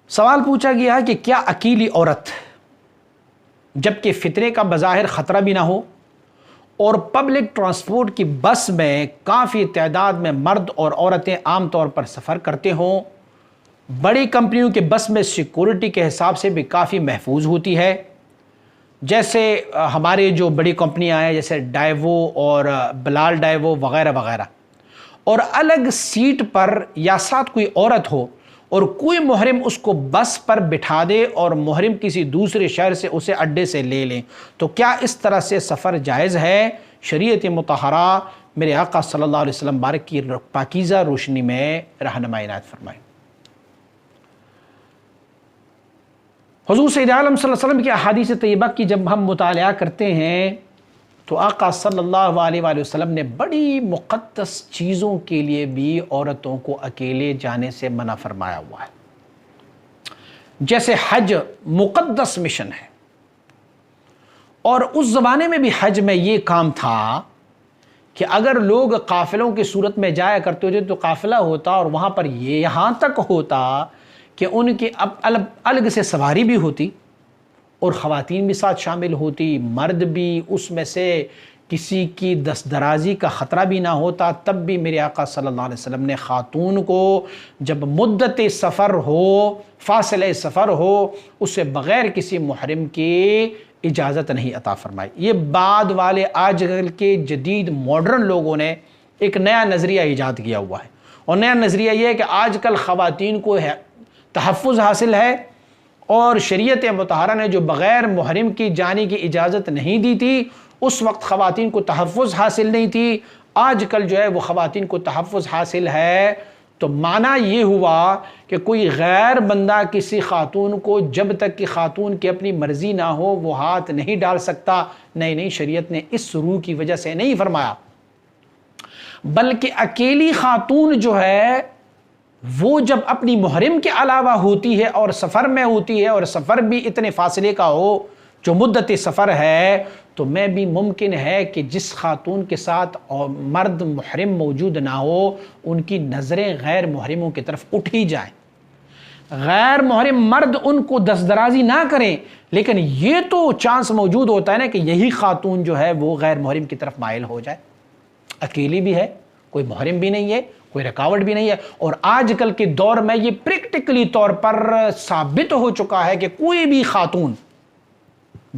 سوال پوچھا گیا کہ کیا اکیلی عورت جبکہ فطرے کا بظاہر خطرہ بھی نہ ہو اور پبلک ٹرانسپورٹ کی بس میں کافی تعداد میں مرد اور عورتیں عام طور پر سفر کرتے ہوں، بڑی کمپنیوں کے بس میں سیکورٹی کے حساب سے بھی کافی محفوظ ہوتی ہے، جیسے ہمارے جو بڑی کمپنیاں ہیں جیسے ڈائیوو اور بلال ڈائیوو وغیرہ وغیرہ، اور الگ سیٹ پر یا ساتھ کوئی عورت ہو اور کوئی محرم اس کو بس پر بٹھا دے اور محرم کسی دوسرے شہر سے اسے اڈے سے لے لیں، تو کیا اس طرح سے سفر جائز ہے؟ شریعت مطہرہ میرے آقا صلی اللہ علیہ وسلم بارک کی پاکیزہ روشنی میں رہنمائی عنایت فرمائیں۔ حضور سید عالم صلی اللہ علیہ وسلم کی احادیث طیبہ کی جب ہم مطالعہ کرتے ہیں تو آقا صلی اللہ علیہ وآلہ وسلم نے بڑی مقدس چیزوں کے لیے بھی عورتوں کو اکیلے جانے سے منع فرمایا ہوا ہے، جیسے حج مقدس مشن ہے، اور اس زمانے میں بھی حج میں یہ کام تھا کہ اگر لوگ قافلوں کی صورت میں جایا کرتے ہوتے تو قافلہ ہوتا اور وہاں پر یہ یہاں تک ہوتا کہ ان کی الگ سے سواری بھی ہوتی اور خواتین بھی ساتھ شامل ہوتی، مرد بھی اس میں سے کسی کی دست درازی کا خطرہ بھی نہ ہوتا، تب بھی میرے آقا صلی اللہ علیہ وسلم نے خاتون کو جب مدت سفر ہو، فاصلہ سفر ہو، اسے بغیر کسی محرم کی اجازت نہیں عطا فرمائی۔ یہ بعد والے آج کل کے جدید ماڈرن لوگوں نے ایک نیا نظریہ ایجاد کیا ہوا ہے، اور نیا نظریہ یہ ہے کہ آج کل خواتین کو تحفظ حاصل ہے، اور شریعت مطہرہ نے جو بغیر محرم کی جانے کی اجازت نہیں دی تھی اس وقت خواتین کو تحفظ حاصل نہیں تھی، آج کل جو ہے وہ خواتین کو تحفظ حاصل ہے۔ تو معنی یہ ہوا کہ کوئی غیر بندہ کسی خاتون کو جب تک کہ خاتون کی اپنی مرضی نہ ہو وہ ہاتھ نہیں ڈال سکتا۔ نہیں، شریعت نے اس روح کی وجہ سے نہیں فرمایا، بلکہ اکیلی خاتون جو ہے وہ جب اپنی محرم کے علاوہ ہوتی ہے اور سفر میں ہوتی ہے، اور سفر بھی اتنے فاصلے کا ہو جو مدت سفر ہے، تو میں بھی ممکن ہے کہ جس خاتون کے ساتھ مرد محرم موجود نہ ہو ان کی نظریں غیر محرموں کی طرف اٹھ ہی جائیں، غیر محرم مرد ان کو دست درازی نہ کریں، لیکن یہ تو چانس موجود ہوتا ہے نا کہ یہی خاتون جو ہے وہ غیر محرم کی طرف مائل ہو جائے، اکیلی بھی ہے، کوئی محرم بھی نہیں ہے، کوئی رکاوٹ بھی نہیں ہے۔ اور آج کل کے دور میں یہ پریکٹیکلی طور پر ثابت ہو چکا ہے کہ کوئی بھی خاتون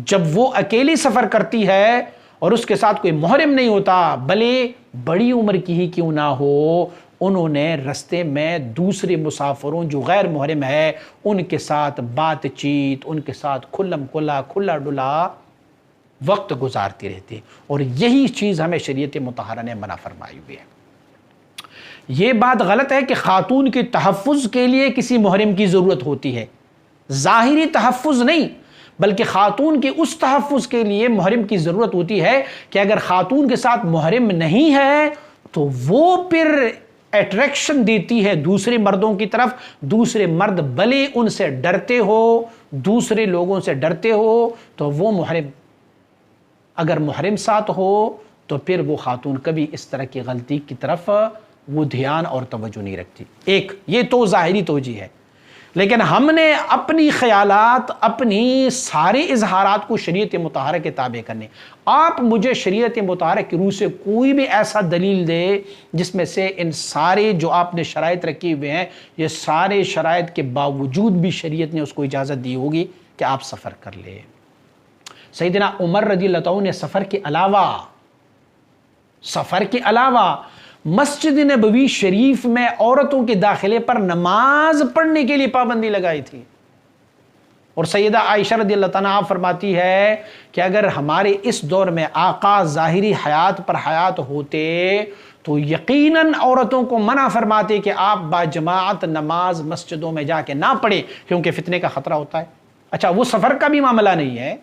جب وہ اکیلی سفر کرتی ہے اور اس کے ساتھ کوئی محرم نہیں ہوتا، بھلے بڑی عمر کی ہی کیوں نہ ہو، انہوں نے رستے میں دوسرے مسافروں جو غیر محرم ہے ان کے ساتھ بات چیت، ان کے ساتھ کھلم کھلا کھلا ڈلا وقت گزارتی رہتی، اور یہی چیز ہمیں شریعت مطہرہ نے منع فرمائی ہوئی ہے۔ یہ بات غلط ہے کہ خاتون کے تحفظ کے لیے کسی محرم کی ضرورت ہوتی ہے، ظاہری تحفظ نہیں بلکہ خاتون کے اس تحفظ کے لیے محرم کی ضرورت ہوتی ہے کہ اگر خاتون کے ساتھ محرم نہیں ہے تو وہ پھر اٹریکشن دیتی ہے دوسرے مردوں کی طرف، دوسرے مرد بھلے ان سے ڈرتے ہو، دوسرے لوگوں سے ڈرتے ہو، تو وہ محرم اگر محرم ساتھ ہو تو پھر وہ خاتون کبھی اس طرح کی غلطی کی طرف وہ دھیان اور توجہ نہیں رکھتی۔ ایک یہ تو ظاہری توجہ ہے، لیکن ہم نے اپنی خیالات، اپنی سارے اظہارات کو شریعت مطہرہ کے تابع کرنے۔ آپ مجھے شریعت مطہرہ کی روح سے کوئی بھی ایسا دلیل دے جس میں سے ان سارے جو آپ نے شرائط رکھی ہوئے ہیں، یہ سارے شرائط کے باوجود بھی شریعت نے اس کو اجازت دی ہوگی کہ آپ سفر کر لیں۔ سیدنا عمر رضی اللہ عنہ نے سفر کے علاوہ مسجد نبوی شریف میں عورتوں کے داخلے پر نماز پڑھنے کے لیے پابندی لگائی تھی، اور سیدہ عائشہ رضی اللہ عنہا فرماتی ہے کہ اگر ہمارے اس دور میں آقا ظاہری حیات پر حیات ہوتے تو یقیناً عورتوں کو منع فرماتے کہ آپ باجماعت نماز مسجدوں میں جا کے نہ پڑھیں کیونکہ فتنے کا خطرہ ہوتا ہے۔ اچھا، وہ سفر کا بھی معاملہ نہیں ہے،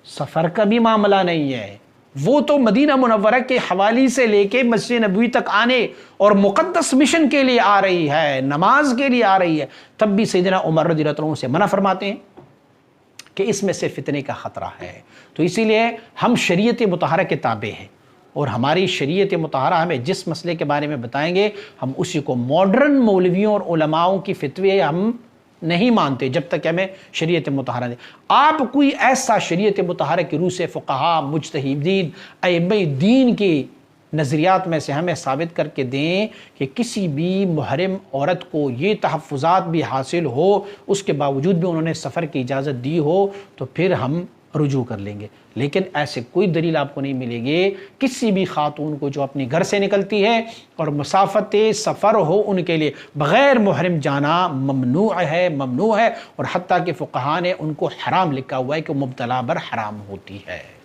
سفر کا بھی معاملہ نہیں ہے، وہ تو مدینہ منورہ کے حوالی سے لے کے مسجد نبوی تک آنے اور مقدس مشن کے لیے آ رہی ہے، نماز کے لیے آ رہی ہے، تب بھی سیدنا عمر رضی اللہ عنہ سے منع فرماتے ہیں کہ اس میں سے فتنے کا خطرہ ہے۔ تو اسی لیے ہم شریعت مطہرہ کے تابع ہیں، اور ہماری شریعت مطہرہ ہمیں جس مسئلے کے بارے میں بتائیں گے ہم اسی کو، ماڈرن مولویوں اور علماؤں کی فتوے ہم نہیں مانتے جب تک کہ ہمیں شریعت مطہرہ دے۔ آپ کوئی ایسا شریعت مطہرہ کی روح سے فقہا، مجتہدین، ائمہ دین کے نظریات میں سے ہمیں ثابت کر کے دیں کہ کسی بھی محرم عورت کو یہ تحفظات بھی حاصل ہو، اس کے باوجود بھی انہوں نے سفر کی اجازت دی ہو، تو پھر ہم رجوع کر لیں گے۔ لیکن ایسے کوئی دلیل آپ کو نہیں ملے گی کسی بھی خاتون کو جو اپنی گھر سے نکلتی ہے اور مسافت سفر ہو ان کے لیے بغیر محرم جانا ممنوع ہے، اور حتیٰ کہ فقہاء نے ان کو حرام لکھا ہوا ہے کہ مبتلا بر حرام ہوتی ہے۔